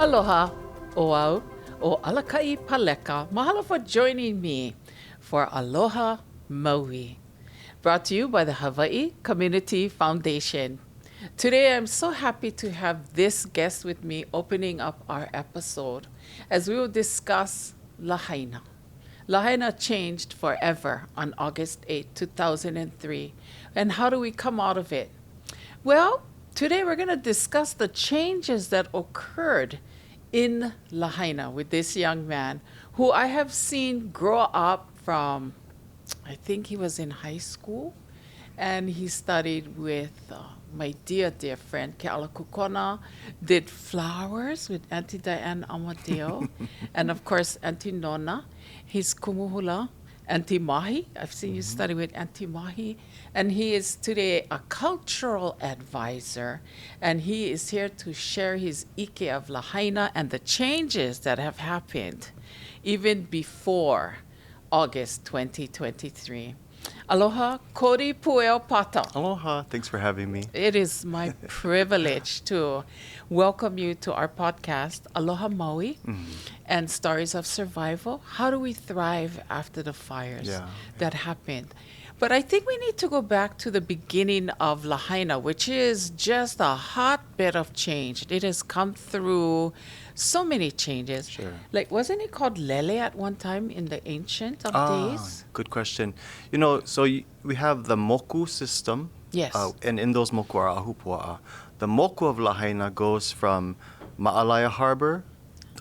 Aloha, oau, o Alaka Paleka. Mahalo for joining me for Aloha Maui, brought to you by the Hawaii Community Foundation. Today I'm so happy to have this guest with me opening up our episode as we will discuss Lahaina. Lahaina changed forever on August 8, 2003. And how do we come out of it? Well, today we're going to discuss the changes that occurred in Lahaina with this young man who I have seen grow up from, I think he was in high school, and he studied with my dear friend Keala Kukona, did flowers with Auntie Diane Amadeo, and of course Auntie Nona, his kumuhula, Auntie Mahi. I've seen you study with Auntie Mahi, and he is today a cultural advisor, and he is here to share his ike of Lahaina and the changes that have happened even before August 2023. Aloha, Cody, Pueo, Pata. Aloha, thanks for having me. It is my privilege to welcome you to our podcast, Aloha Maui, and Stories of Survival. How do we thrive after the fires that happened? But I think we need to go back to the beginning of Lahaina, which is just a hotbed of change. It has come through so many changes. Sure. Like, wasn't it called Lele at one time in the ancient of days? Good question. You know, so we have the moku system. Yes. And in those moku are ahupua'a. The moku of Lahaina goes from Ma'alaia Harbor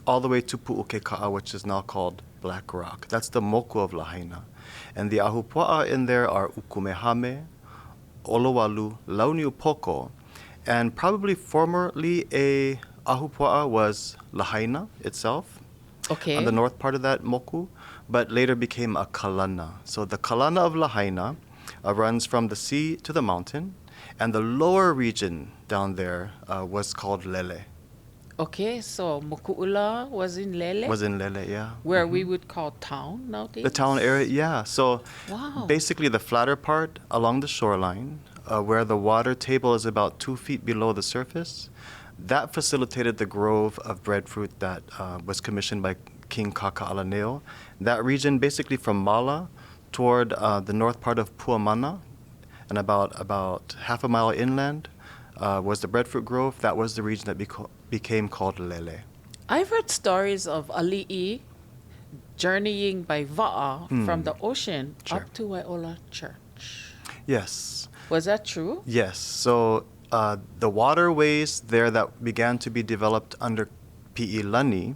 all the way to Pu'ukeka'a, which is now called Black Rock. That's the moku of Lahaina. And the ahupua'a in there are Ukumehame, Olowalu, Launiupoko, and probably formerly a ahupua'a was Lahaina itself, on the north part of that moku, but later became a kalana. So the kalana of Lahaina runs from the sea to the mountain, and the lower region down there was called Lele. Okay, so Moku'ula was in Lele? Was in Lele, yeah. Where we would call town nowadays? The town area, yeah. So wow. Basically the flatter part along the shoreline, where the water table is about 2 feet below the surface, that facilitated the grove of breadfruit that was commissioned by King Kaka'alaneo. That region, basically from Mala toward the north part of Puamana, and about half a mile inland, was the breadfruit grove. That was the region that became called Lele. I've heard stories of ali'i journeying by va'a from the ocean up to Wai'ola Church. Yes. Was that true? Yes. So the waterways there that began to be developed under Pi'ilani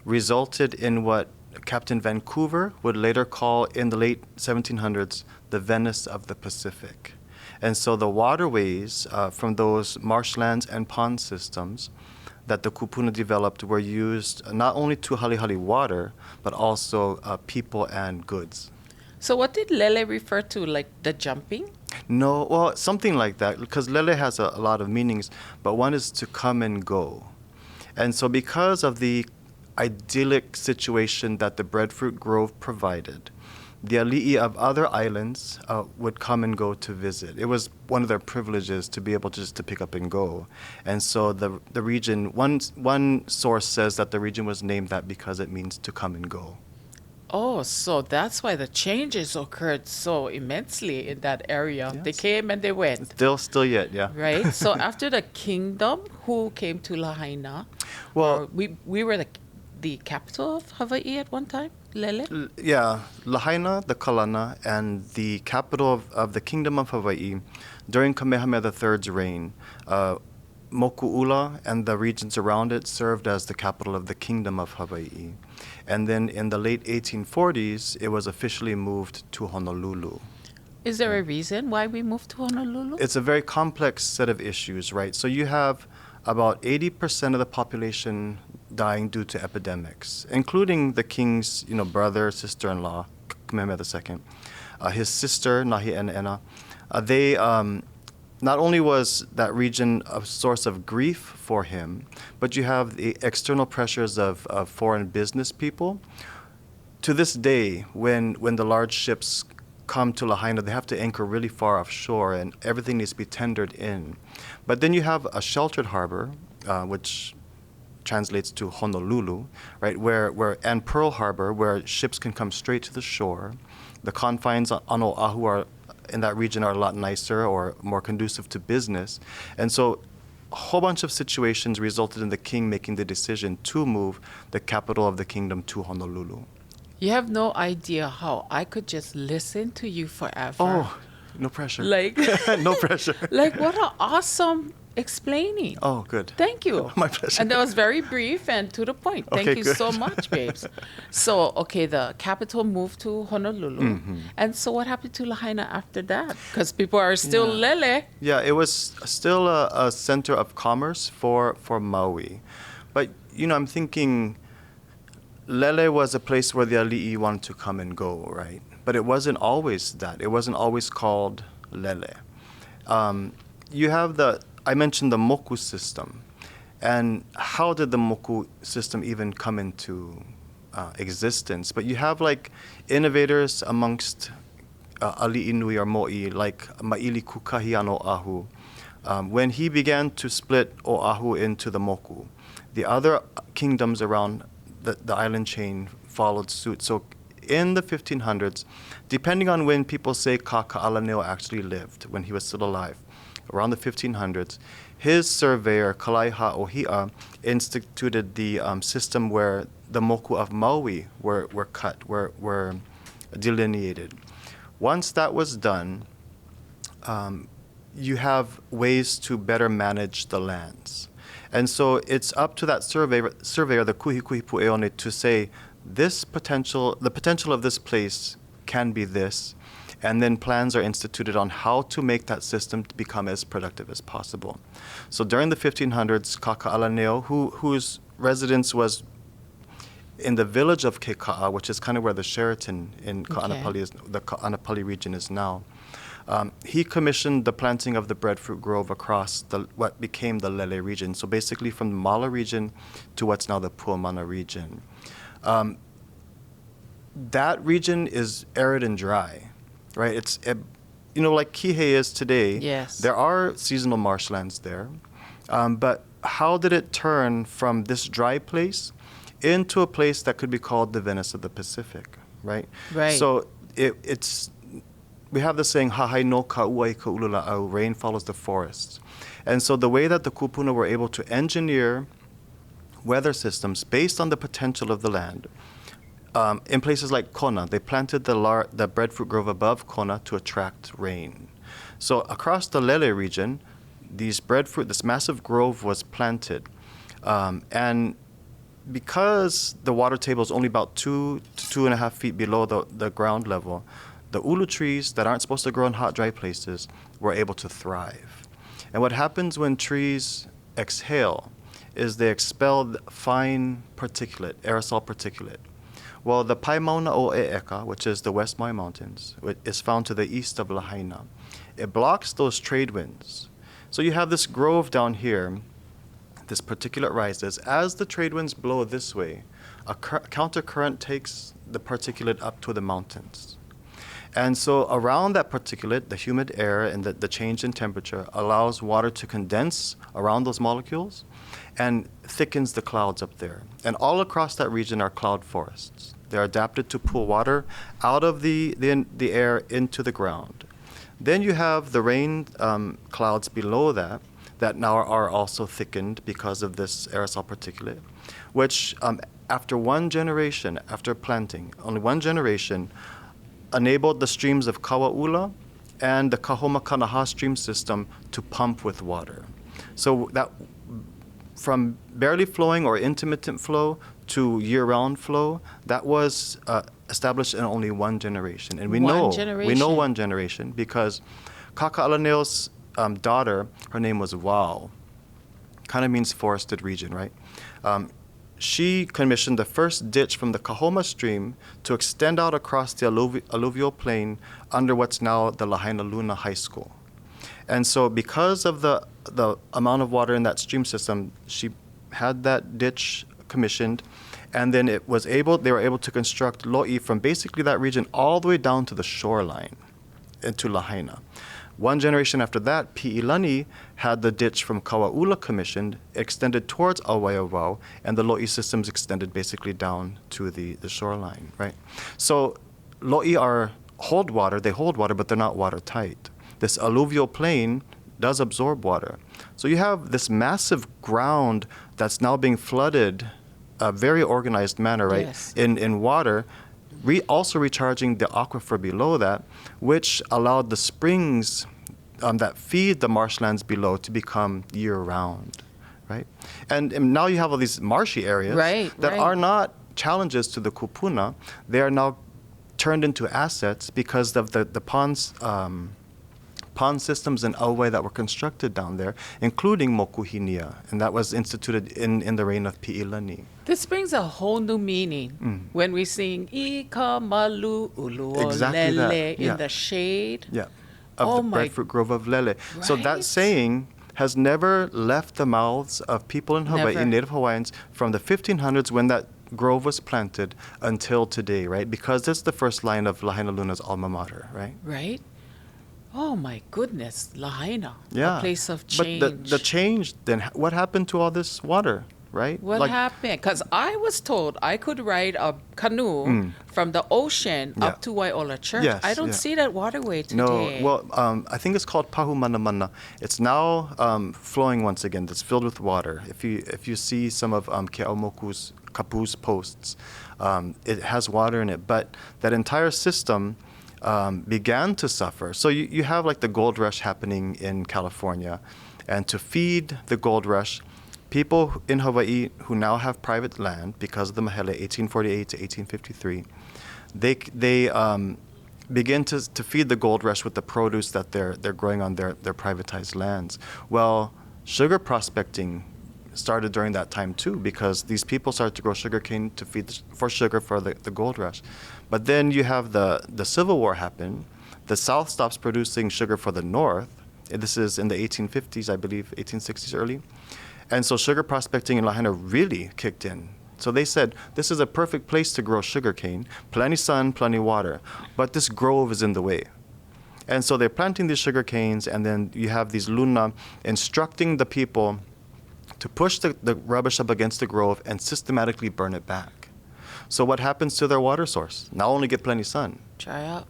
resulted in what Captain Vancouver would later call in the late 1700s the Venice of the Pacific. And so the waterways from those marshlands and pond systems that the kupuna developed were used not only to haliʻi water, but also people and goods. So what did Lele refer to, like the jumping? No, well, something like that, because Lele has a lot of meanings, but one is to come and go. And so because of the idyllic situation that the breadfruit grove provided, the ali'i of other islands would come and go to visit. It was one of their privileges to be able just to pick up and go. And so the region, one source says that the region was named that because it means to come and go. Oh, so that's why the changes occurred so immensely in that area. Yes. They came and they went. Still yet, yeah. Right? So after the kingdom, who came to Lahaina? Well, we were the capital of Hawaii at one time, Lele? Yeah, Lahaina, the kalana, and the capital of the Kingdom of Hawaii during Kamehameha III's reign. Moku'ula and the regions around it served as the capital of the Kingdom of Hawaii. And then in the late 1840s, it was officially moved to Honolulu. Is there a reason why we moved to Honolulu? It's a very complex set of issues, right? So you have about 80% of the population dying due to epidemics, including the king's, brother, sister-in-law, Kamehameha II, his sister, Nahi'ene'ena. They not only was that region a source of grief for him, but you have the external pressures of foreign business people. To this day, when the large ships come to Lahaina, they have to anchor really far offshore, and everything needs to be tendered in. But then you have a sheltered harbor, which translates to Honolulu, right? And Pearl Harbor, where ships can come straight to the shore. The confines on Oahu are in that region are a lot nicer or more conducive to business. And so a whole bunch of situations resulted in the king making the decision to move the capital of the kingdom to Honolulu. You have no idea how I could just listen to you forever. Oh, no pressure. Like, no pressure. like what an awesome explaining. Oh, good. Thank you. My pleasure. And that was very brief and to the point. Thank Okay, you good. so much, babes. So, okay, the capital moved to Honolulu. Mm-hmm. And so what happened to Lahaina after that? Because people are still lele. Yeah, it was still a center of commerce for Maui. But, I'm thinking Lele was a place where the ali'i wanted to come and go, right? But it wasn't always that. It wasn't always called Lele. You have I mentioned the moku system. And how did the moku system even come into existence? But you have like innovators amongst ali'i nui or mo'i, like Maili Kukahi on Oahu. When he began to split Oahu into the moku, the other kingdoms around the island chain followed suit. So in the 1500s, depending on when people say Kaka'alaneo actually lived, when he was still alive, around the 1500s, his surveyor, Kalaiha Ohia, instituted the system where the moku of Maui were cut, were delineated. Once that was done, you have ways to better manage the lands. And so it's up to that surveyor, the kuhi Pueo, to say the potential of this place can be this, and then plans are instituted on how to make that system to become as productive as possible. So during the 1500s, Kaka'alaneo, whose residence was in the village of Keka'a, which is kind of where the Sheraton in Ka'anapali is, the Ka'anapali region is now, he commissioned the planting of the breadfruit grove across what became the Lele region. So basically from the Mala region to what's now the Puamana region. That region is arid and dry, right? It's, like Kihei is today. Yes. There are seasonal marshlands there. But how did it turn from this dry place into a place that could be called the Venice of the Pacific, right? Right. So we have the saying, hahai no ka'uai ka'ulula'au, rain follows the forests. And so the way that the kupuna were able to engineer weather systems based on the potential of the land, in places like Kona, they planted the breadfruit grove above Kona to attract rain. So across the Lele region, this massive grove was planted. And because the water table is only about 2 to 2.5 feet below the ground level, the ulu trees that aren't supposed to grow in hot, dry places were able to thrive. And what happens when trees exhale is they expel fine particulate, aerosol particulate. Well, the Paimauna o E'eka, which is the West Maui Mountains, is found to the east of Lahaina. It blocks those trade winds. So you have this grove down here, this particulate rises. As the trade winds blow this way, a countercurrent takes the particulate up to the mountains. And so around that particulate, the humid air and the change in temperature allows water to condense around those molecules and thickens the clouds up there. And all across that region are cloud forests. They're adapted to pull water out of the air into the ground. Then you have the rain clouds below that now are also thickened because of this aerosol particulate, which after one generation, after planting, only one generation, enabled the streams of Kawa'ula and the Kahoma Kanaha stream system to pump with water. So that from barely flowing or intermittent flow to year-round flow, that was established in only one generation. And we know one generation because Kaka'alaneo's daughter, her name was Wau, kind of means forested region, right? She commissioned the first ditch from the Kahoma stream to extend out across the alluvial plain under what's now the Lahaina Luna High School. And so because of the amount of water in that stream system, she had that ditch commissioned, and then they were able to construct lo'i from basically that region all the way down to the shoreline into Lahaina. One generation after that, Pi'ilani had the ditch from Kauaula commissioned, extended towards Auwaiawau, and the lo'i systems extended basically down to the shoreline, right? So lo'i hold water, but they're not watertight. This alluvial plain does absorb water. So you have this massive ground that's now being flooded a very organized manner, right? Yes. In water, also recharging the aquifer below that, which allowed the springs that feed the marshlands below to become year-round, right? And now you have all these marshy areas that are not challenges to the kupuna. They are now turned into assets because of the ponds, pond systems in Hawai that were constructed down there, including mokuhinia, and that was instituted in the reign of Pi'ilani. This brings a whole new meaning when we sing "Ika malu ulu Exactly lele" that. in the shade. Yeah, of the breadfruit grove of Lele. So that saying has never left the mouths of people in Hawaii, Native Hawaiians, from the 1500s when that grove was planted until today, right? Because it's the first line of Lahaina Luna's alma mater, right? Right. Oh my goodness, Lahaina, Yeah. a place of change. But the change, then what happened to all this water, right? What happened? Because I was told I could ride a canoe from the ocean up to Waiʻola Church. Yes, I don't see that waterway today. No, well, I think it's called Pahu Manamana. It's now flowing once again. It's filled with water. If you see some of Ke'aumoku's Kapu's posts, it has water in it. But that entire system began to suffer. So you have like the gold rush happening in California, and to feed the gold rush, people in Hawaii who now have private land because of the Mahele 1848 to 1853, they begin to feed the gold rush with the produce that they're growing on their privatized lands. Well, sugar prospecting started during that time too, because these people started to grow sugarcane to feed for sugar for the gold rush. But then you have the Civil War happen. The South stops producing sugar for the North. This is in the 1850s, I believe, 1860s early. And so sugar prospecting in Lahaina really kicked in. So they said, this is a perfect place to grow sugarcane, plenty sun, plenty water, but this grove is in the way. And so they're planting these sugar canes, and then you have these luna instructing the people to push the rubbish up against the grove and systematically burn it back. So what happens to their water source? Not only get plenty sun,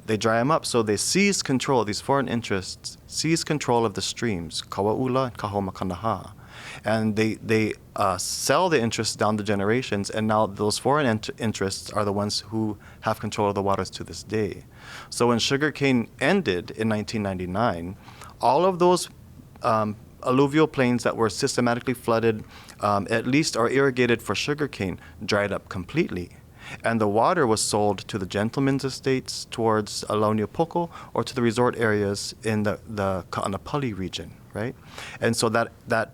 they dry them up. So they seize control, these foreign interests seize control of the streams, Kauaula and Kahoma Kanaha. And they sell the interests down the generations, and now those foreign interests are the ones who have control of the waters to this day. So when sugarcane ended in 1999, all of those alluvial plains that were systematically flooded, at least or irrigated for sugarcane, dried up completely. And the water was sold to the gentlemen's estates towards Alauniopoko or to the resort areas in the Ka'anapali region, right? And so that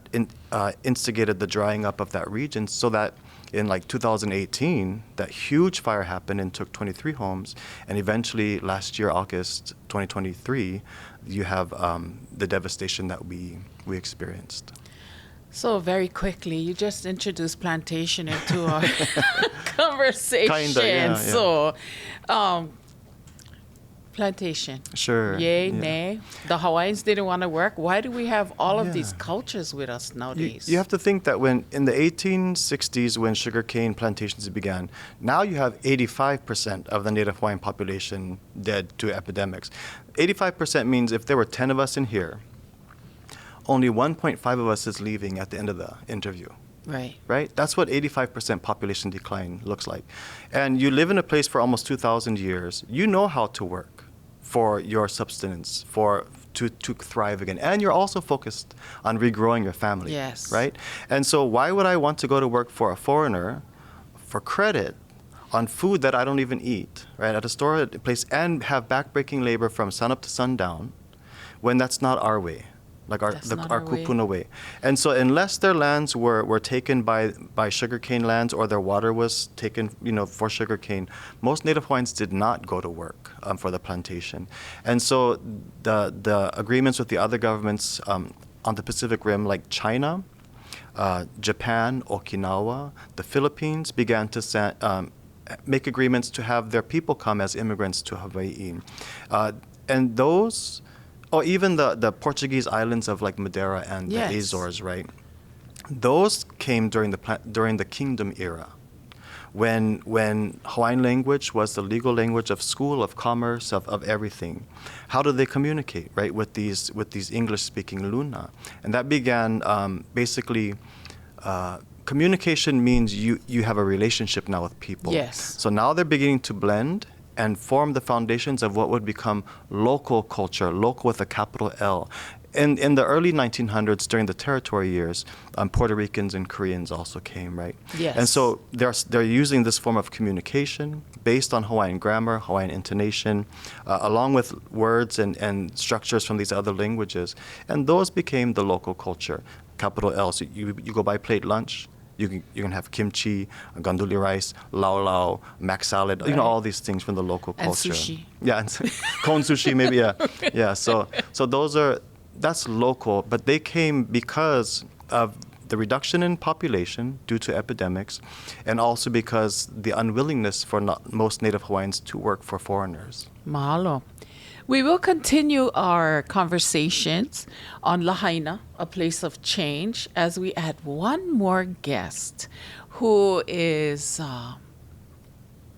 instigated the drying up of that region, so that in like 2018, that huge fire happened and took 23 homes. And eventually last year, August 2023, you have the devastation that we experienced. So very quickly, you just introduced plantation into our conversation. Kinda, yeah. So, plantation. Sure. Yay, nay. The Hawaiians didn't want to work. Why do we have all of these cultures with us nowadays? You have to think that when in the 1860s, when sugarcane plantations began, now you have 85% of the Native Hawaiian population dead to epidemics. 85% means if there were 10 of us in here, only 1.5 of us is leaving at the end of the interview. Right? That's what 85% population decline looks like. And you live in a place for almost 2,000 years. You know how to work for your subsistence, to thrive again. And you're also focused on regrowing your family. Yes. Right? And so why would I want to go to work for a foreigner for credit on food that I don't even eat, right, at a store place, and have backbreaking labor from sun up to sundown, when that's not our way? Like our kupuna way. And so unless their lands were taken by sugarcane lands, or their water was taken, for sugarcane, most Native Hawaiians did not go to work for the plantation. And so the agreements with the other governments on the Pacific Rim, like China, Japan, Okinawa, the Philippines, began to make agreements to have their people come as immigrants to Hawaii. And those or even the Portuguese islands of like Madeira and Yes. the Azores, right? Those came during the kingdom era, when Hawaiian language was the legal language of school, of commerce, of everything. How do they communicate, right, with these English-speaking Luna? And that began basically. Communication means you have a relationship now with people. Yes. So now they're beginning to blend and form the foundations of what would become local culture, local with a capital L. In the early 1900s, during the territory years, Puerto Ricans and Koreans also came, right? Yes. And so they're using this form of communication based on Hawaiian grammar, Hawaiian intonation, along with words and structures from these other languages. And those became the local culture, capital L. So you go buy plate lunch, you can have kimchi, ganduli rice, lau lau, mac salad, Right. all these things from the local And culture. sushi. Yeah, and cone sushi maybe, yeah. Yeah, so that's local, but they came because of the reduction in population due to epidemics, and also because the unwillingness for most Native Hawaiians to work for foreigners. Mahalo. We will continue our conversations on Lahaina, a place of change, as we add one more guest who is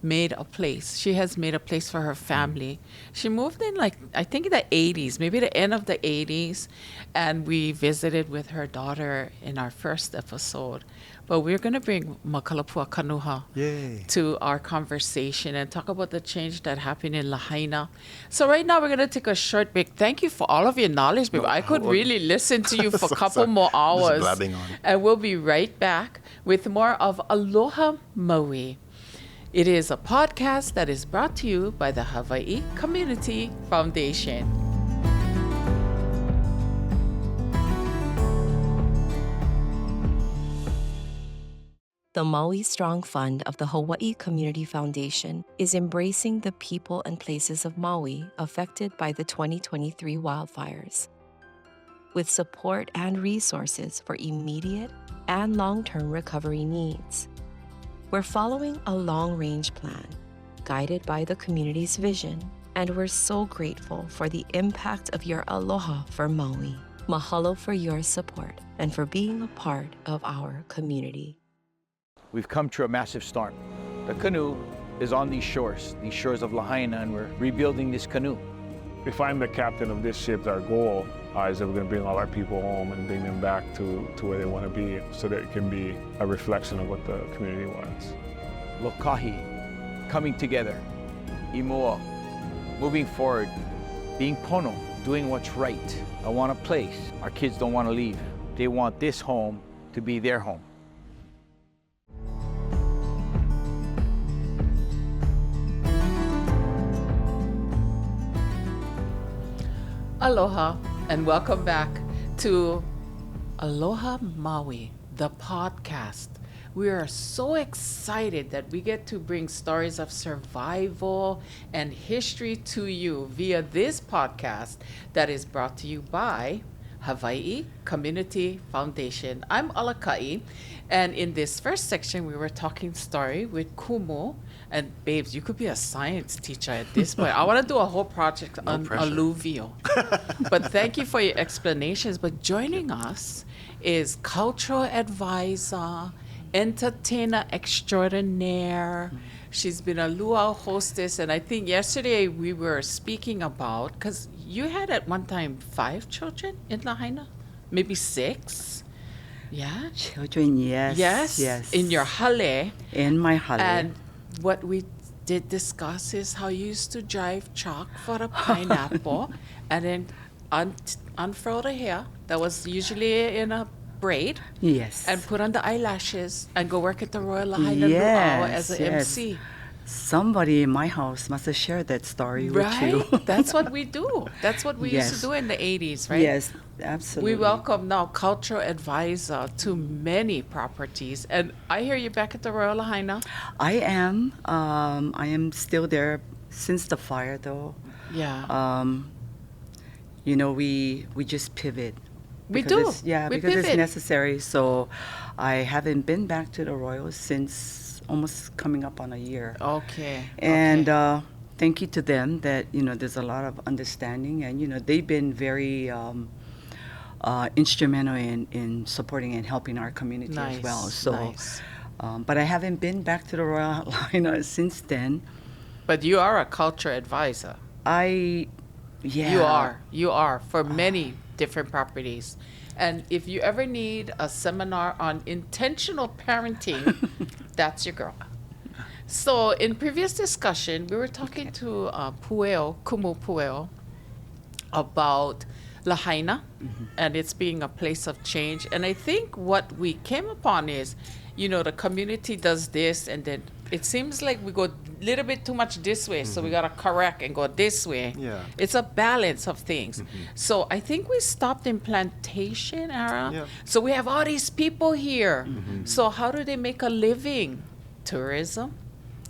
made a place. She has made a place for her family. She moved in I think in the 80s, maybe the end of the 80s, and we visited with her daughter in our first episode. But we're going to bring Makalapua Kanuha Yay. to our conversation and talk about the change that happened in Lahaina. So right now we're going to take a short break. Thank you for all of your knowledge, babe. I could really listen to you for a couple more hours. Just blabbing on. And we'll be right back with more of Aloha Maui. It is a podcast that is brought to you by the Hawaii Community Foundation. The Maui Strong Fund of the Hawaii Community Foundation is embracing the people and places of Maui affected by the 2023 wildfires. With support and resources for immediate and long-term recovery needs. We're following a long-range plan, guided by the community's vision, and we're so grateful for the impact of your aloha for Maui. Mahalo for your support and for being a part of our community. We've come through a massive storm. The canoe is on these shores of Lahaina, and we're rebuilding this canoe. If I'm the captain of this ship, our goal is that we're going to bring all our people home and bring them back to where they want to be so that it can be a reflection of what the community wants. Lokahi, coming together. Imoa, moving forward. Being pono, doing what's right. I want a place. Our kids don't want to leave. They want this home to be their home. Aloha and welcome back to Aloha Maui, the podcast. We are so excited that we get to bring stories of survival and history to you via this podcast that is brought to you by Hawaii Community Foundation. I'm Alaka, and in this first section, we were talking story with Kumu. And babes, you could be a science teacher at this point. I want to do a whole project on alluvial. But thank you for your explanations. But joining us is cultural advisor, entertainer extraordinaire. She's been a luau hostess. And I think yesterday we were speaking about, because you had at one time 5 children in Lahaina? Maybe 6? Yeah? Children, yes. Yes? In your hale. In my hale. And what we did discuss is how you used to drive chalk for a pineapple and then unfurl the hair that was usually in a braid. Yes. And put on the eyelashes and go work at the Royal Lahaina Luau as an MC. Somebody in my house must have shared that story with you. Right? That's what we do. That's what we used to do in the 80s, right? Yes, absolutely. We welcome now cultural advisor to many properties. And I hear you back at the Royal Lahaina. I am. I am still there since the fire, though. Yeah. We just pivot. We because do. Yeah, we because pivot. it's necessary. So I haven't been back to the Royals since almost coming up on a year. Okay. And thank you to them that, there's a lot of understanding, and, they've been very instrumental in supporting and helping our community as well. So, nice. But I haven't been back to the Royal Lahaina since then. But you are a culture advisor. Yeah. You are for many different properties. And if you ever need a seminar on intentional parenting, that's your girl. So in previous discussion, we were talking to Pueo, Pueo, about Lahaina and it's being a place of change. And I think what we came upon is, the community does this, and then it seems like we go a little bit too much this way, so we got to correct and go this way. Yeah. It's a balance of things. So I think we stopped in plantation era. Yeah. So we have all these people here. So how do they make a living? Tourism?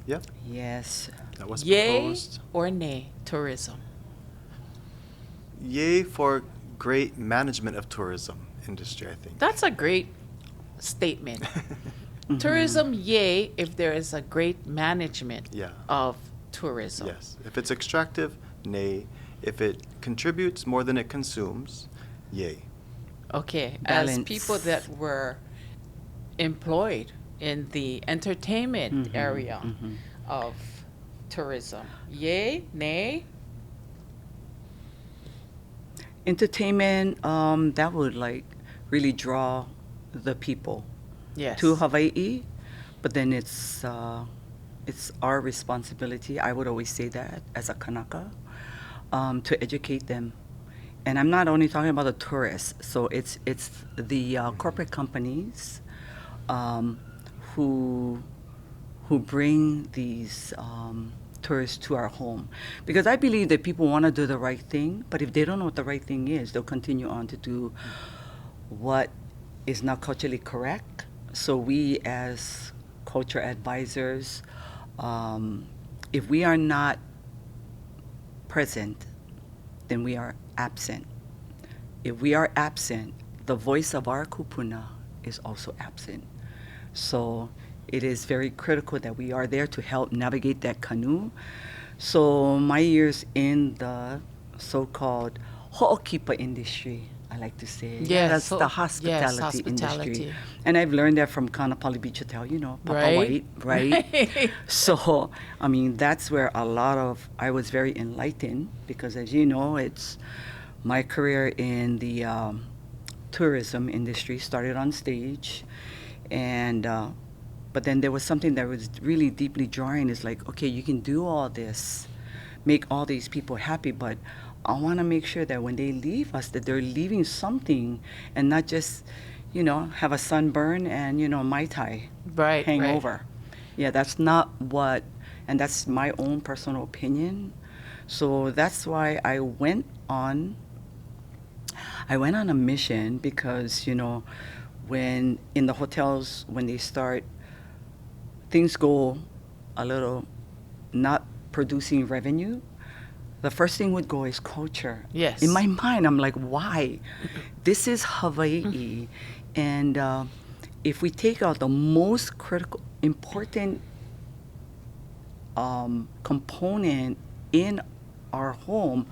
Yeah, Yes. that was Yay proposed. or nay, tourism? Yay for great management of tourism industry, I think. That's a great statement. Tourism, yay, if there is a great management Yeah. of tourism. Yes. If it's extractive, nay. If it contributes more than it consumes, yay. Okay, Balance. as people that were employed in the entertainment area of tourism, yay, nay? Entertainment, that would really draw the people Yes. to Hawaii, but then it's our responsibility. I would always say that as a Kanaka, to educate them. And I'm not only talking about the tourists. So it's the corporate companies who bring these tourists to our home, because I believe that people want to do the right thing, but if they don't know what the right thing is, they'll continue on to do what is not culturally correct. So we as culture advisors, if we are not present, then we are absent. If we are absent, the voice of our kupuna is also absent. So it is very critical that we are there to help navigate that canoe. So my years in the so-called ho'okipa industry, I like to say. Yes, That's the hospitality industry. And I've learned that from Kanapali Beach Hotel, Papa Right. White, right? So, that's where I was very enlightened, because as you know, it's my career in the tourism industry started on stage. And, but then there was something that was really deeply drawing. It's like, okay, you can do all this, make all these people happy, but I want to make sure that when they leave us, that they're leaving something and not just, have a sunburn and, Mai Tai Right, hangover. Yeah, that's not and that's my own personal opinion. So that's why I went on a mission, because, when in the hotels, when they start, things go a little not producing revenue, the first thing would go is culture. Yes. In my mind, I'm like, why? This is Hawaii. And if we take out the most critical, important component in our home,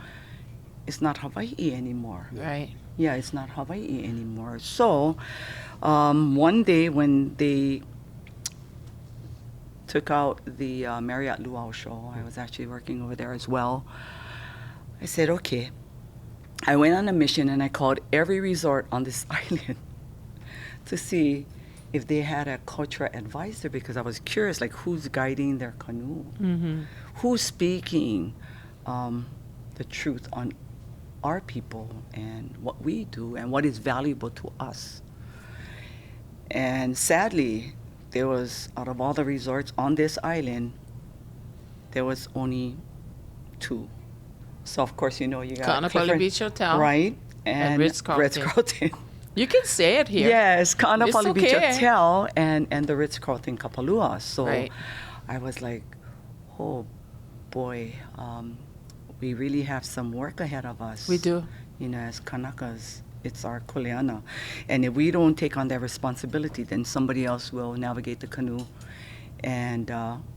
it's not Hawaii anymore. Right. Yeah, it's not Hawaii anymore. So one day when they took out the Marriott Luau show, I was actually working over there as well. I said, okay. I went on a mission and I called every resort on this island to see if they had a cultural advisor, because I was curious, who's guiding their canoe? Who's speaking the truth on our people and what we do and what is valuable to us. And sadly, there was, out of all the resorts on this island, there was only 2. So of course, you got Kanapali Beach Hotel. right, And Ritz-Carlton. Ritz-Carlton. You can say it here. Yes, Kanapali It's Beach okay. Hotel and the Ritz-Carlton Kapalua. So Right. I was like, oh boy, we really have some work ahead of us. We do. As Kanakas, it's our kuleana. And if we don't take on that responsibility, then somebody else will navigate the canoe and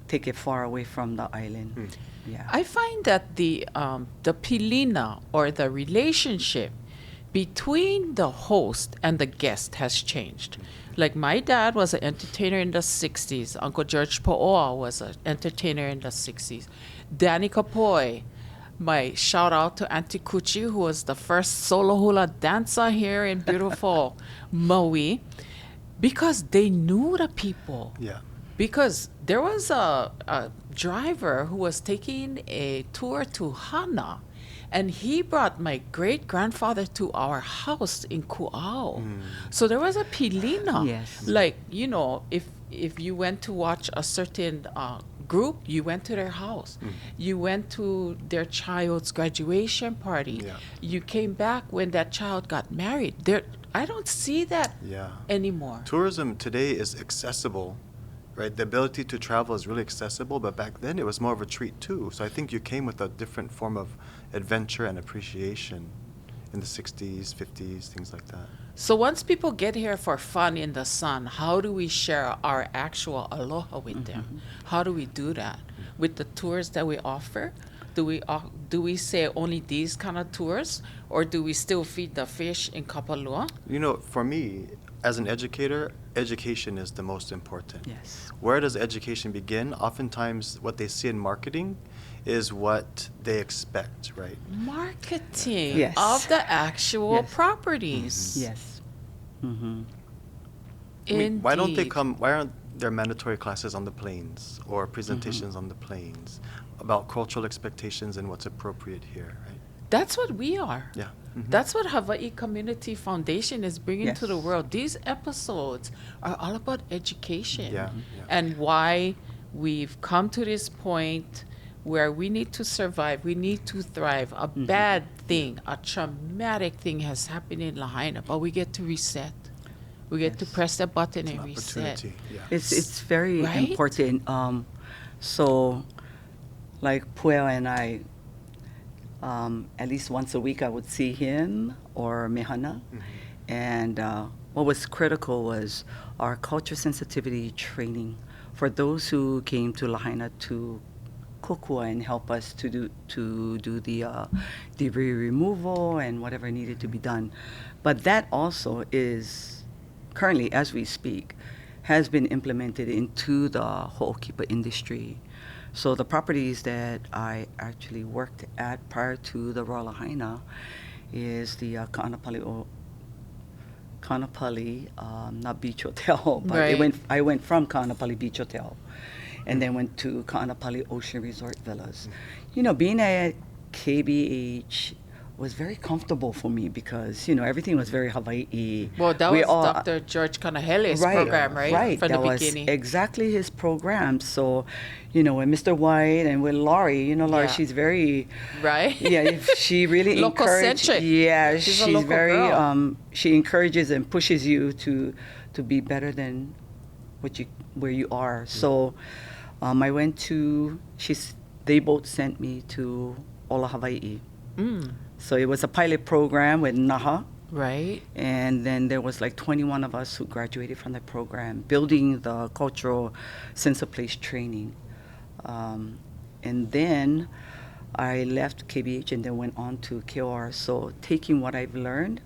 take it far away from the island. Yeah. I find that the pilina, or the relationship between the host and the guest, has changed. Like my dad was an entertainer in the 60s. Uncle George Pueo was an entertainer in the 60s. Danny Kapoi, my shout out to Auntie Kuchi, who was the first solo hula dancer here in beautiful Maui, because they knew the people. Yeah. Because there was a driver who was taking a tour to Hana, and he brought my great-grandfather to our house in Kuau. So there was a pilina. Yes. Like, you know, if you went to watch a certain group, you went to their house. You went to their child's graduation party. Yeah. You came back when that child got married. I don't see that Yeah. anymore. Tourism today is accessible, right? The ability to travel is really accessible, but back then it was more of a treat too. So I think you came with a different form of adventure and appreciation in the 60s, 50s, things like that. So once people get here for fun in the sun, how do we share our actual aloha with them? How do we do that? With the tours that we offer? Do we say only these kind of tours, or do we still feed the fish in Kapalua? You know, for me, as an educator, education is the most important. Yes. Where does education begin? Oftentimes, what they see in marketing is what they expect, right? Marketing Yes. of the actual Yes. properties. Yes. Mm-hmm. I mean, why don't they Indeed. come? Why aren't there mandatory classes on the plains or presentations on the plains about cultural expectations and what's appropriate here, right? That's what we are. Yeah. That's what Hawaii Community Foundation is bringing to the Yes. world. These episodes are all about education, Yeah, yeah. and why we've come to this point where we need to survive, we need to thrive. A bad thing, a traumatic thing has happened in Lahaina, but we get to reset. We get to Yes. press the button It's and an reset. opportunity. Yeah. It's very Right? important. So, like Pueo and I, at least once a week I would see him or Mehana. And what was critical was our culture sensitivity training for those who came to Lahaina to kokua and help us to do the debris removal and whatever needed to be done. But that also is currently, as we speak, has been implemented into the ho'okipa industry. So the properties that I actually worked at prior to the Royal Lahaina is the Kanapali, not Beach Hotel, but Right. I went from Kanapali Beach Hotel and then went to Kanapali Ocean Resort Villas. You know, being at KBH was very comfortable for me because, you know, everything was very Hawaii. Well, that We was all- Dr. George Kanahele's Right, program, right? Right, From that the was beginning. exactly his program. So, you know, with Mr. White and with Laurie, you know, Laurie, Yeah. she's very, Right? yeah, she really encourages. Local-centric. Yeah, She's a she's local very, girl. she encourages and pushes you to be better than where you are. So, I went to, they both sent me to Ola Hawaii. So it was a pilot program with Naha. Right. And then there was like 21 of us who graduated from the program, building the cultural sense of place training. And then I left KBH and then went on to KOR. So taking what I've learned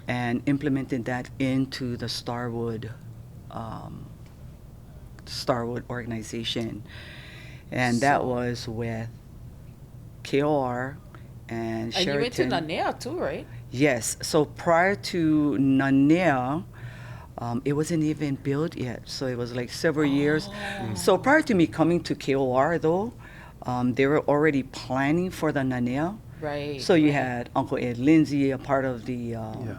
and implementing that into the Starwood organization. And that was with KOR and And you went to Sheraton. Nanea too, right? Yes. So prior to Nanea, it wasn't even built yet. So it was like several years. So prior to me coming to KOR, though, they were already planning for the Nanea. Right. So you right. had Uncle Ed Lindsay, a part of the,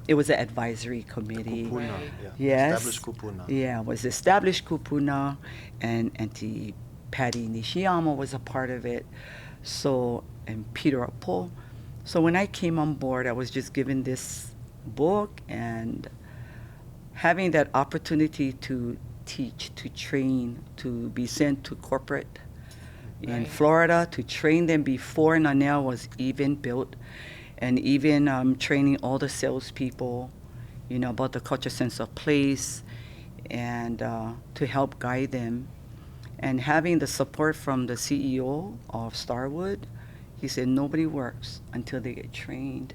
it was an advisory committee. Kupuna, Right. yeah. Yes. Established kupuna. Yeah, was established kupuna, and Auntie Patty Nishiyama was a part of it. So, and Peter Apo. So when I came on board, I was just given this book and having that opportunity to teach, to train, to be sent to corporate in Right. Florida to train them before Nanea was even built, and even training all the salespeople, you know, about the culture sense of place, and to help guide them. And having the support from the CEO of Starwood, he said nobody works until they get trained.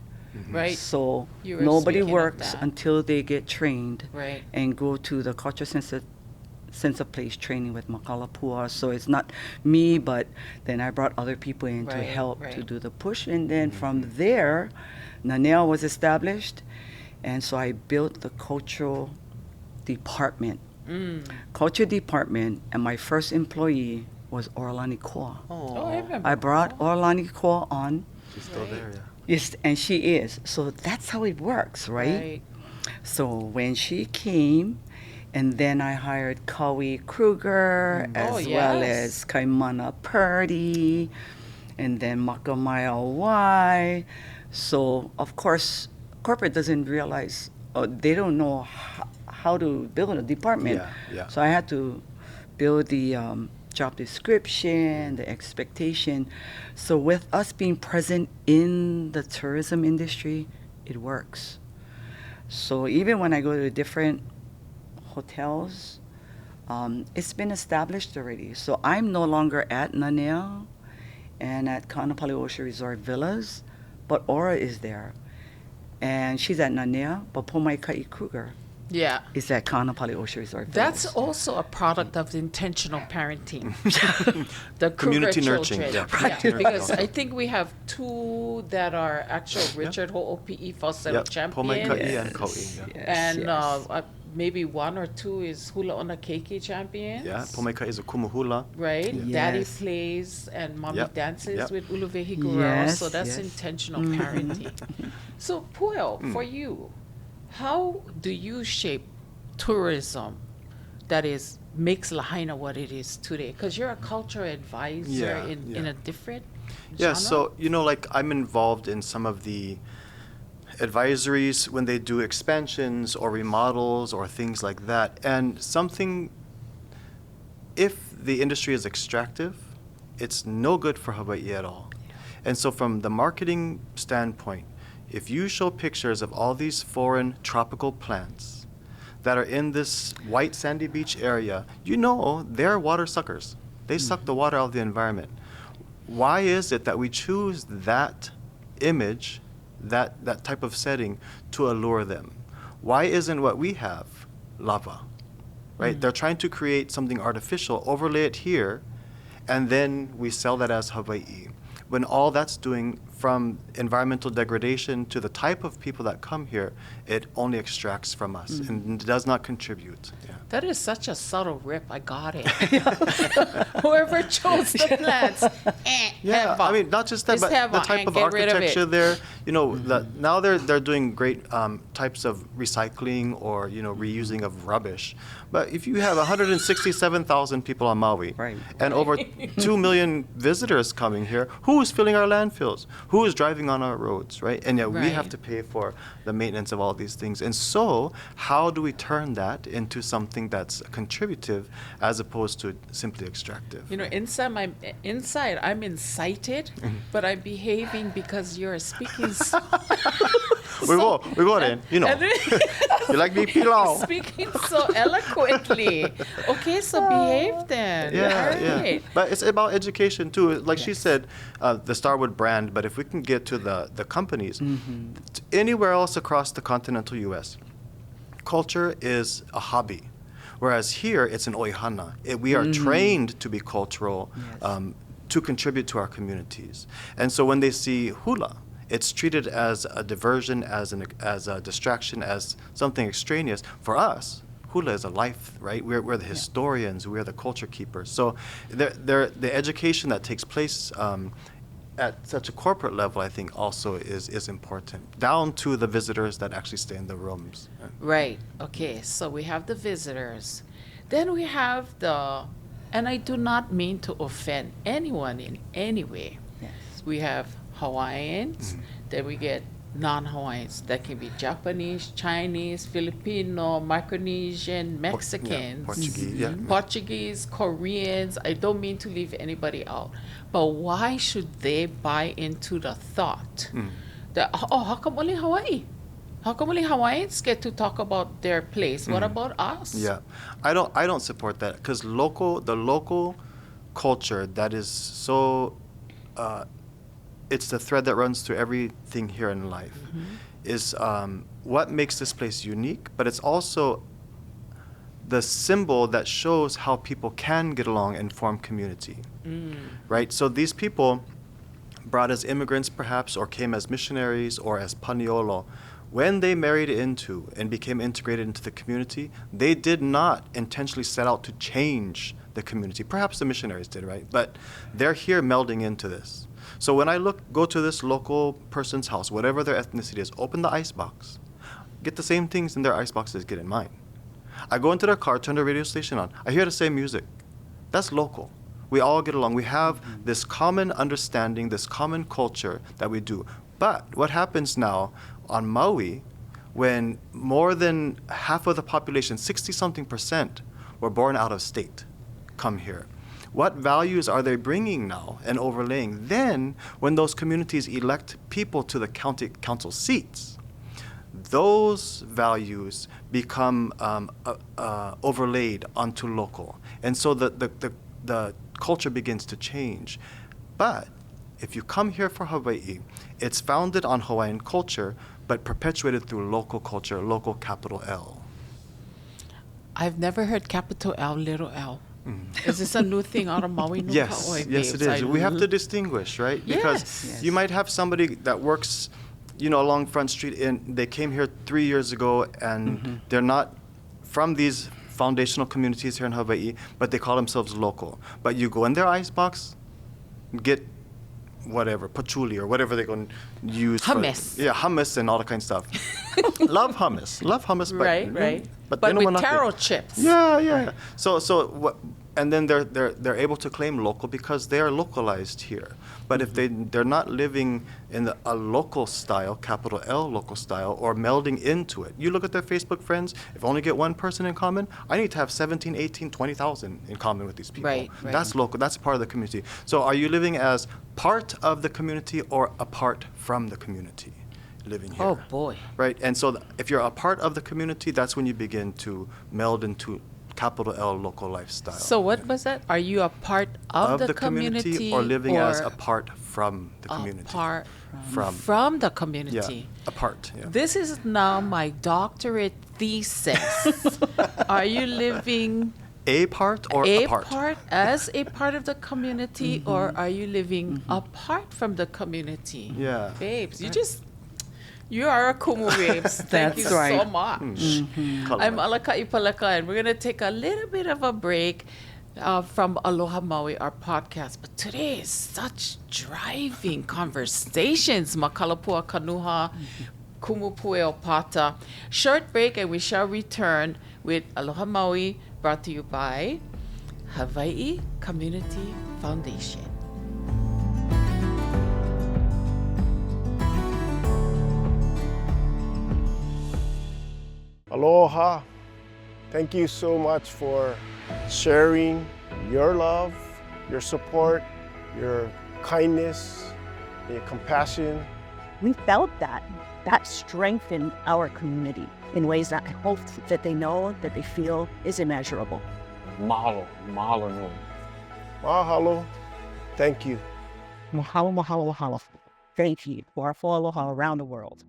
Right. So You were nobody speaking of works that. until they get trained Right. and go to the culture sense of place training with Makalapua. So it's not me, but then I brought other people in to Right, help right. to do the push. And then from there, Nanea was established. And so I built the cultural department. Culture department, and my first employee was Orlani Koa. Oh, I remember. I brought Orlani Koa on. She's still there, yeah. Yes, and she is. So that's how it works, right? So when she came, and then I hired Kawi Kruger, as Oh, well yes. as Kaimana Purdy, and then Makamaya Y. So, of course, corporate doesn't realize, they don't know how to build a department. Yeah. So I had to build the job description, the expectation. So with us being present in the tourism industry, it works. So even when I go to different hotels, it's been established already. So I'm no longer at Nanea and at Kanuha Ocean Resort Villas, but Aura is there. And she's at Nanea, but Pomaikai Kruger Yeah. is at Kanuha Ocean Resort Villas. That's also a product of intentional parenting. The Community Kruger nurturing, children. yeah. Yeah, because I think we have two that are actual Richard Ho'opi'i falsetto Yep. champions. Pomaikai and Koi. Yeah. And yes. maybe one or two is Hula Ona Keiki champions. Yeah. Pomaikai is a kumuhula. Right? Yes. Daddy plays and mommy Yep. dances Yep. with Uluwe Higurao. Yes, So that's yes. intentional parenting. So, Pueo, for you, how do you shape tourism that makes Lahaina what it is today? Because you're a cultural advisor Yeah, in a different Yeah, genre? so, like I'm involved in some of the advisories when they do expansions or remodels or things like that. And if the industry is extractive, it's no good for Hawaii at all. And so from the marketing standpoint, if you show pictures of all these foreign tropical plants that are in this white sandy beach area, they're water suckers. They suck the water out of the environment. Why is it that we choose that image, that type of setting, to allure them? Why isn't what we have lava, right? They're trying to create something artificial, overlay it here, and then we sell that as Hawaii. When all that's doing, from environmental degradation to the type of people that come here, it only extracts from us and does not contribute. Yeah. That is such a subtle rip. I got it. Whoever chose the plants, Yeah, I mean, not just that, Just but have the a- type and of get rid of architecture it. there. Now they're doing great types of recycling or reusing of rubbish. But if you have 167,000 people on Maui, Right. and over 2 million visitors coming here, who is filling our landfills? Who is driving on our roads, right? And yet we have Right. to pay for the maintenance of all these things. And so, how do we turn that into something that's contributive as opposed to simply extractive? Inside I'm incited, but I'm behaving because you're speaking. We go in, And then- You like me pilau? Speaking so eloquently. Okay, so behave then. Yeah, All yeah. right. But it's about education too. Like she said, the Starwood brand. But if we can get to the companies, anywhere else across the continental U.S., culture is a hobby, whereas here it's an oihana. We are trained to be cultural, to contribute to our communities. And so when they see hula, it's treated as a diversion, as a distraction, as something extraneous. For us, hula is a life, right? We're the historians, we're the culture keepers. So the education that takes place at such a corporate level, I think, also is important, down to the visitors that actually stay in the rooms. Right. Okay. So we have the visitors. Then we have and I do not mean to offend anyone in any way. Yes. We have Hawaiians, then we get non-Hawaiians. That can be Japanese, Chinese, Filipino, Micronesian, Mexicans, Portuguese, yeah. Portuguese, Koreans. I don't mean to leave anybody out. But why should they buy into the thought that, how come only Hawaii? How come only Hawaiians get to talk about their place? What about us? Yeah, I don't support that because the local culture that is so, it's the thread that runs through everything here in life, is what makes this place unique, but it's also the symbol that shows how people can get along and form community, right? So these people, brought as immigrants perhaps, or came as missionaries or as paniolo, when they married into and became integrated into the community, they did not intentionally set out to change the community. Perhaps the missionaries did, right? But they're here melding into this. So when I go to this local person's house, whatever their ethnicity is, open the icebox, get the same things in their icebox as get in mine. I go into their car, turn the radio station on, I hear the same music. That's local. We all get along. We have this common understanding, this common culture that we do. But what happens now on Maui, when more than half of the population, 60-something%, were born out of state, come here? What values are they bringing now and overlaying? Then, when those communities elect people to the county council seats, those values become overlaid onto local. And so the culture begins to change. But if you come here for Hawaii, it's founded on Hawaiian culture, but perpetuated through local culture, local capital L. I've never heard capital L, little L. Is this a new thing out of Maui? Yes, yes, it is. We have to distinguish, right? Because you might have somebody that works, along Front Street, and they came here 3 years ago, and they're not from these foundational communities here in Hawaii, but they call themselves local. But you go in their icebox, get whatever, patchouli or whatever they're going to use. Hummus. Hummus and all that kind of stuff. Love hummus, but right. But they don't with want taro nothing. chips. Yeah. So what? And then they're able to claim local because they are localized here. But if they're not living in a local style, capital L local style, or melding into it. You look at their Facebook friends, if I only get one person in common, I need to have 17, 18, 20,000 in common with these people. Right. That's local, that's part of the community. So are you living as part of the community or apart from the community living here? Oh boy. Right, and so if you're a part of the community, that's when you begin to meld into capital L local lifestyle. So what was that? Are you a part of the community or living as apart from the community? Apart from the community. Yeah, apart. Yeah. This is now my doctorate thesis. Are you living a part or apart? As a part of the community, or are you living apart from the community? Yeah. Babes, you are a kumu, babes. Thank you right. so much. I'm Alaka Paleka, and we're going to take a little bit of a break from Aloha Maui, our podcast. But today is such driving conversations. Makalapua, Kanuha, kumu Pueo pata. Short break, and we shall return with Aloha Maui, brought to you by Hawaii Community Foundation. Aloha. Thank you so much for sharing your love, your support, your kindness, your compassion. We felt that strengthened our community in ways that I hope that they know, that they feel is immeasurable. Mahalo nui. Mahalo. Thank you. Mahalo, mahalo, mahalo. Thank you for our full aloha around the world.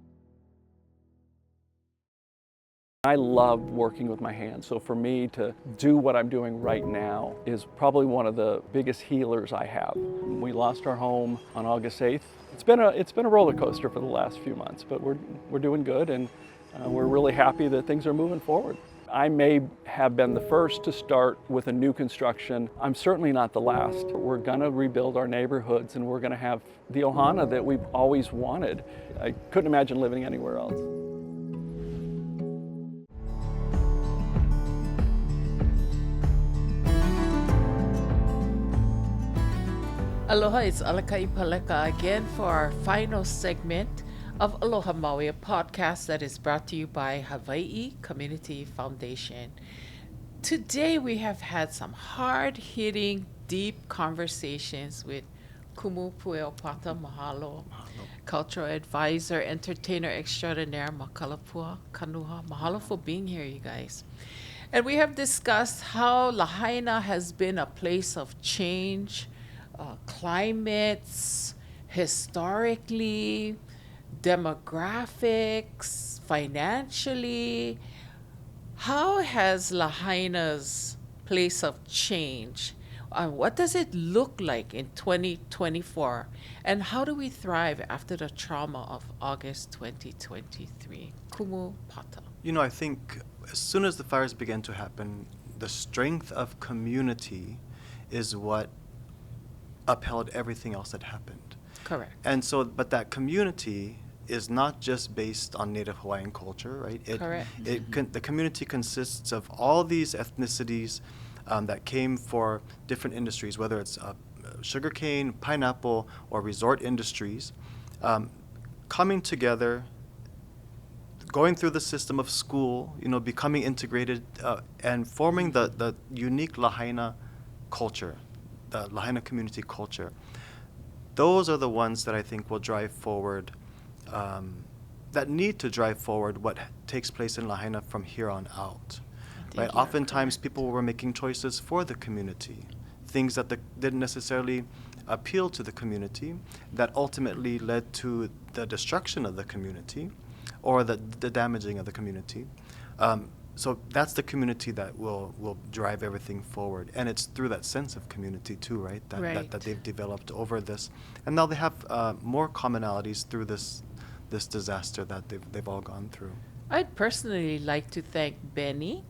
I love working with my hands, so for me to do what I'm doing right now is probably one of the biggest healers I have. We lost our home on August 8th. It's been a roller coaster for the last few months, but we're doing good, and we're really happy that things are moving forward. I may have been the first to start with a new construction. I'm certainly not the last. We're gonna rebuild our neighborhoods, and we're gonna have the ohana that we've always wanted. I couldn't imagine living anywhere else. Aloha, it's Alaka Paleka again for our final segment of Aloha Maui, a podcast that is brought to you by Hawaii Community Foundation. Today we have had some hard-hitting, deep conversations with Kumu Pueo Pata Mahalo, cultural advisor, entertainer extraordinaire, Makalapua, Kanuha. Mahalo for being here, you guys. And we have discussed how Lahaina has been a place of change, climates, historically, demographics, financially. How has Lahaina's place of change, what does it look like in 2024? And how do we thrive after the trauma of August 2023? Kumu Pata. You know, I think as soon as the fires began to happen, the strength of community is what upheld everything else that happened. Correct. And so, but that community is not just based on Native Hawaiian culture, right? Correct. The community consists of all these ethnicities that came for different industries, whether it's sugarcane, pineapple, or resort industries, coming together, going through the system of school, you know, becoming integrated, and forming the unique Lahaina culture, the Lahaina community culture. Those are the ones that I think will drive forward, that need to drive forward what takes place in Lahaina from here on out. Right? Oftentimes people were making choices for the community, things that didn't necessarily appeal to the community, that ultimately led to the destruction of the community or the damaging of the community. So that's the community that will drive everything forward. And it's through that sense of community too, right? That they've developed over this. And now they have more commonalities through this disaster that they've all gone through. I'd personally like to thank Benny,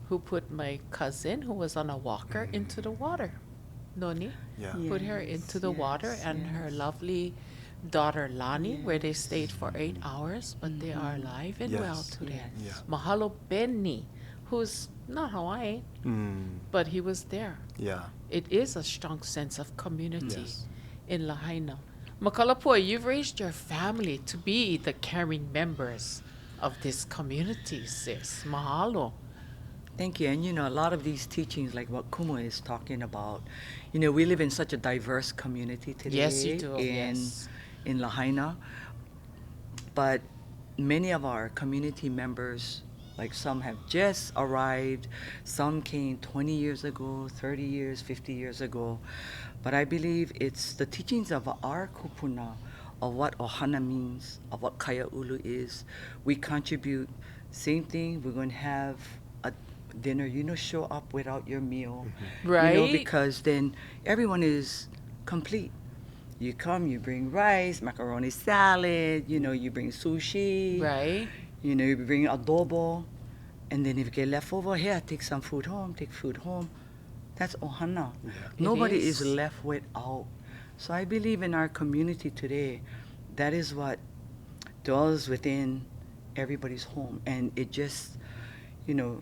who put my cousin, who was on a walker, into the water. Noni put her into the water, and her lovely daughter Lani, where they stayed for 8 hours, but they are alive and well today. Mahalo Benny, who's not Hawaii, but he was there. It is a strong sense of community in Lahaina. Makalapua, you've raised your family to be the caring members of this community, sis. Mahalo. Thank you. And, you know, a lot of these teachings, like what Kumu is talking about, you know, we live in such a diverse community today. Yes, you do. In Lahaina. But many of our community members, like some have just arrived, some came 20 years ago, 30 years, 50 years ago. But I believe it's the teachings of our kupuna, of what ohana means, of what kaya ulu is. We contribute. Same thing, we're going to have a dinner. You know, show up without your meal. Right. You know, because then everyone is complete. You come, you bring rice, macaroni salad, you know, you bring sushi. Right. You know, you bring adobo. And then if you get left over, here, take some food home, take food home. That's ohana. Nobody is left without. So I believe in our community today, that is what dwells within everybody's home. And it just, you know,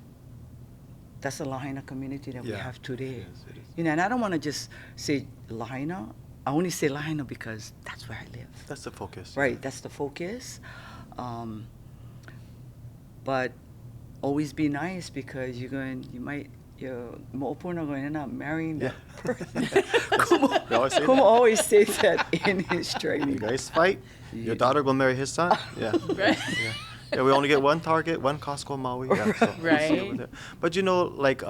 that's the Lahaina community that we have today. You know, and I don't want to just say Lahaina. I only say Lahaina because that's where I live. That's the focus. Right, that's the focus. But always be nice, because your mo'opuna going to end up marrying that person. Kumu always says that in his training. You guys fight, your daughter will marry his son. Yeah, we only get one target, one Costco Maui. Right. But you know, like,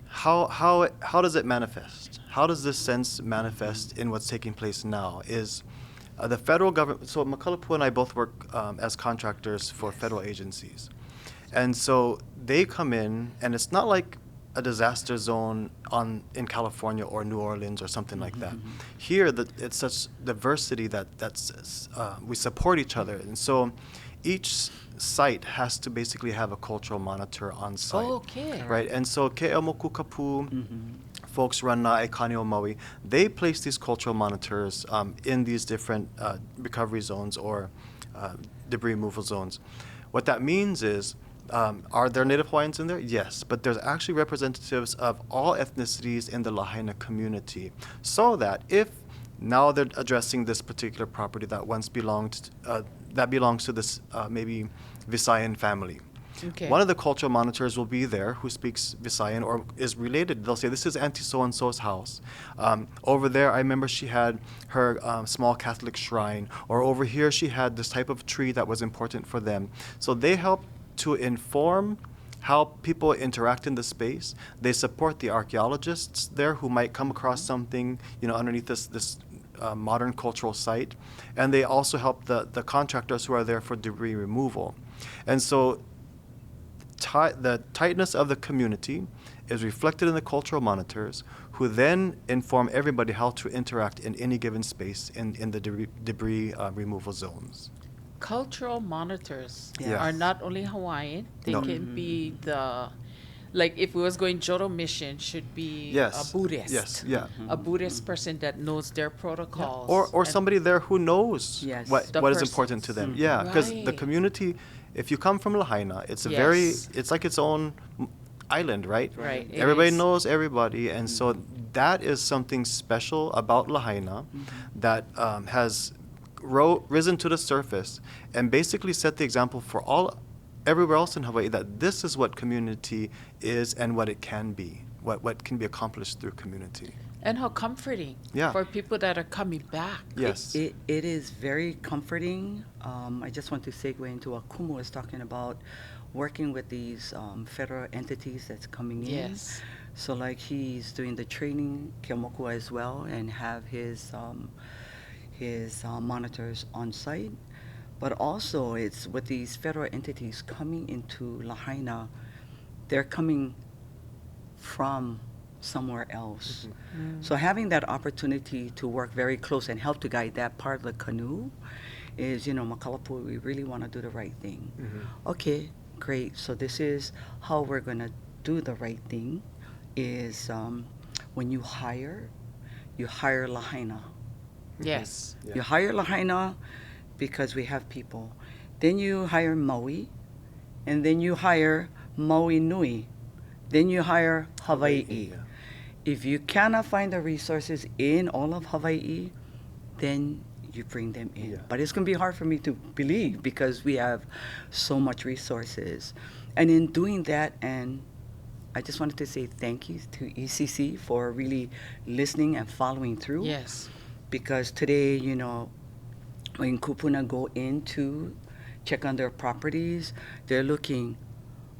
how does it manifest? How does this sense manifest in what's taking place now? Is the federal government, so Makalapua and I both work as contractors for federal agencies. And so they come in, and it's not like a disaster zone in California or New Orleans or something like that. Here, it's such diversity that's we support each other. And so each site has to basically have a cultural monitor on site. Okay. Right, and so Ke'emoku Kapu, folks run Ālehu Maui, they place these cultural monitors in these different recovery zones or debris removal zones. What that means is, are there Native Hawaiians in there? Yes, but there's actually representatives of all ethnicities in the Lahaina community, so that if now they're addressing this particular property that once belongs to this maybe Visayan family. Okay. One of the cultural monitors will be there who speaks Visayan or is related. They'll say, this is Auntie so-and-so's house. Over there, I remember she had her small Catholic shrine. Or over here, she had this type of tree that was important for them. So they help to inform how people interact in the space. They support the archaeologists there who might come across something, underneath this modern cultural site. And they also help the contractors who are there for debris removal. And so the tightness of the community is reflected in the cultural monitors, who then inform everybody how to interact in any given space in the debris removal zones. Cultural monitors Yes. are not only Hawaiian, they No. can be like if we was going Jodo mission, should be Yes. a Buddhist. Yes, yeah. A Buddhist person that knows their protocols. Or and- somebody there who knows Yes. what The is important to them. Yeah, because the Right. community, if you come from Lahaina, it's Yes. it's like its own island, right? Right, it Everybody is. knows everybody, and so that is something special about Lahaina that has risen to the surface and basically set the example for everywhere else in Hawaii, that this is what community is and what it can be, what can be accomplished through community. And how comforting Yeah. for people that are coming back. Yes. It is very comforting. I just want to segue into what Kumu was talking about, working with these federal entities that's coming in. Yes. So like he's doing the training, Kemoku as well, and have his monitors on site. But also it's with these federal entities coming into Lahaina, they're coming from somewhere else. So having that opportunity to work very close and help to guide that part of the canoe is, Makalapua, we really want to do the right thing. Okay, great. So this is how we're going to do the right thing is when you hire Lahaina. Yes. Yeah. You hire Lahaina because we have people. Then you hire Maui, and then you hire Maui Nui. Then you hire Hawaii. Yeah. If you cannot find the resources in all of Hawaii, then you bring them in. Yeah. But it's going to be hard for me to believe because we have so much resources. And in doing that, and I just wanted to say thank you to ECC for really listening and following through. Yes. Because today, when kupuna go in to check on their properties, they're looking,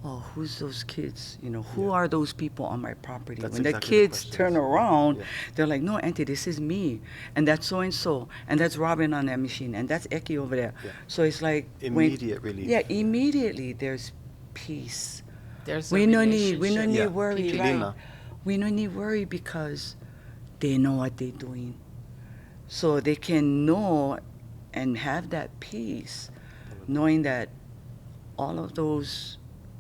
oh, who's those kids? Who are those people on my property? That's when the exactly the kids questions. turn around, Yeah. they're like, no, auntie, this is me. And that's so-and-so. And that's Robin on that machine. And that's Eki over there. Yeah. So it's like... Immediate relief. Yeah, immediately there's peace. There's a We no need relationship. worry, Pilina. right? We no need worry because they know what they're doing. So they can know and have that peace, knowing that all of those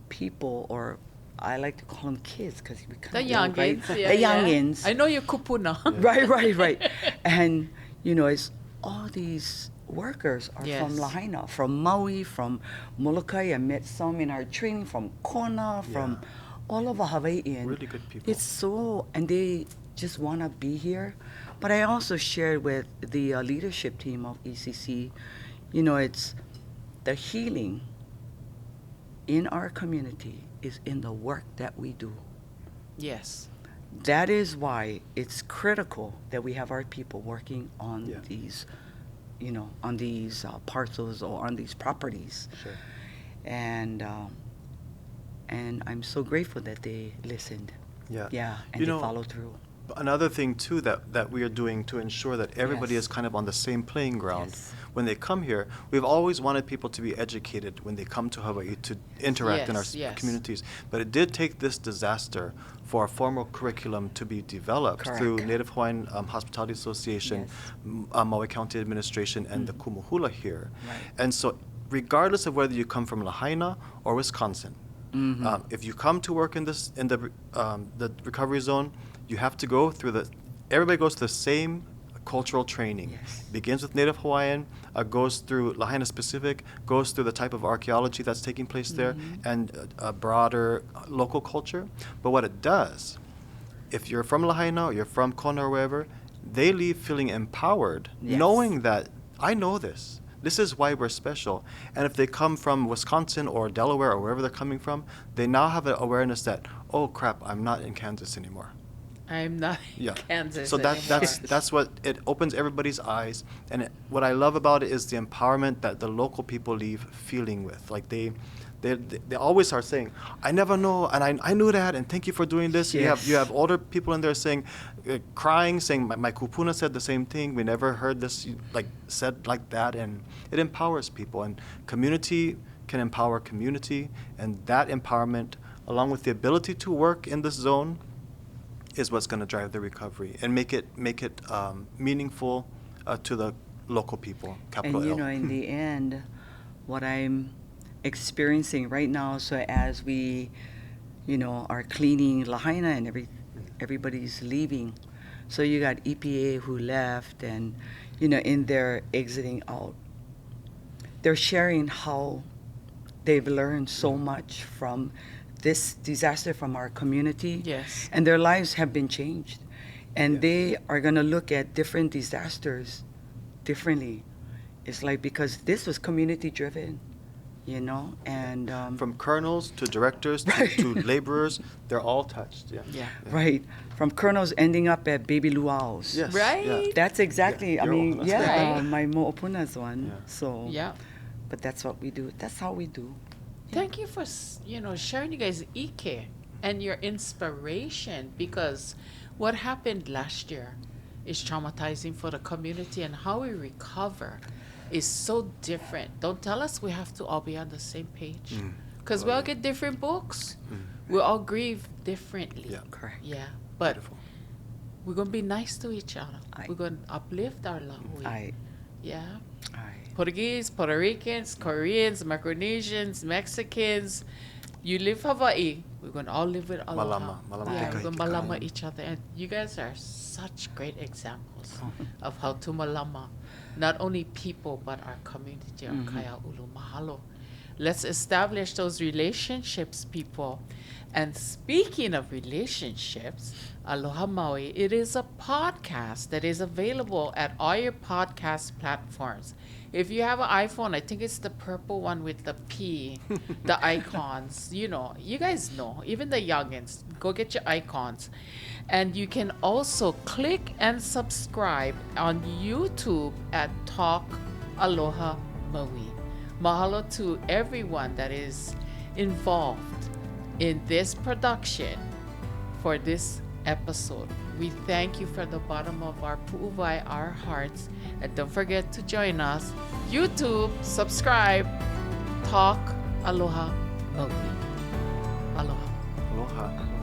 people, or I like to call them kids because we The kind of youngins. right? Yeah, The yeah. youngins. I know you're kupuna. Right. And, it's all these workers are Yes. from Lahaina, from Maui, from Molokai. I met some in our training from Kona, from all over Hawaii. And Really good people. it's so, and they just want to be here. But I also shared with the leadership team of ECC, it's the healing in our community is in the work that we do. Yes. That is why it's critical that we have our people working on Yeah. these, on these parcels or on these properties. Sure. And I'm so grateful that they listened. Yeah. Yeah, and You they know, followed through. Another thing too that we are doing to ensure that everybody Yes. is kind of on the same playing ground Yes. when they come here. We've always wanted people to be educated when they come to Hawaii to interact in our Yes. communities. But it did take this disaster for a formal curriculum to be developed through Correct. Native Hawaiian Hospitality Association, Yes. Maui County Administration, and the Kumuhula here. Right. And so regardless of whether you come from Lahaina or Wisconsin, if you come to work in the recovery zone, you have to go through everybody goes through the same cultural training. Yes. Begins with Native Hawaiian, goes through Lahaina specific, goes through the type of archaeology that's taking place there, and a broader local culture. But what it does, if you're from Lahaina or you're from Kona or wherever, they leave feeling empowered, Yes. knowing that I know this. This is why we're special. And if they come from Wisconsin or Delaware or wherever they're coming from, they now have an awareness that, oh crap, I'm not in Kansas anymore. I'm not in Yeah. Kansas So anymore. that's what it opens everybody's eyes, and what I love about it is the empowerment that the local people leave feeling with. Like they They always are saying, I never know, and I knew that, and thank you for doing this. Yes. You have older people in there saying, crying, saying, my kupuna said the same thing. We never heard this said like that, and it empowers people. And community can empower community, and that empowerment, along with the ability to work in this zone, is what's going to drive the recovery and make it meaningful to the local people. Capital And L. in the end, what I'm experiencing right now, so as we, are cleaning Lahaina and everybody's leaving, so you got EPA who left, and in their exiting out, they're sharing how they've learned so much from this disaster from our community. Yes. And their lives have been changed, and they are going to look at different disasters differently. It's like, because this was community driven, and From colonels to directors to laborers, they're all touched. Yeah. right, from colonels ending up at baby luau's. Yes. Right? Yeah. That's exactly, Yeah, I mean, that's right. my mo'opuna's one. Yeah. So, Yeah. but that's what we do. That's how we do. Thank you for sharing you guys Ike and your inspiration, because what happened last year is traumatizing for the community, and how we recover is so different. Don't tell us we have to all be on the same page, because we all get different books. We all grieve differently. Yeah. Correct. Yeah, but Beautiful. we're gonna be nice to each other. Aye. We're gonna uplift our lahui. Yeah. Portuguese, Puerto Ricans, Koreans, Micronesians, Mexicans. You live Hawaii. We're going to all live with aloha. Malama. Yeah, we're going to Malama. malama each other. And you guys are such great examples of how to malama not only people, but our community, our kaya ulu. Mahalo. Let's establish those relationships, people. And speaking of relationships, Aloha Maui, it is a podcast that is available at all your podcast platforms. If you have an iPhone, I think it's the purple one with the P, the icons. You guys know, even the youngins, go get your icons. And you can also click and subscribe on YouTube at Talk Aloha Maui. Mahalo to everyone that is involved in this production for this episode. We thank you from the bottom of our pu'uwai, our hearts. And don't forget to join us. YouTube, subscribe, Talk Aloha Maui. Aloha. Aloha.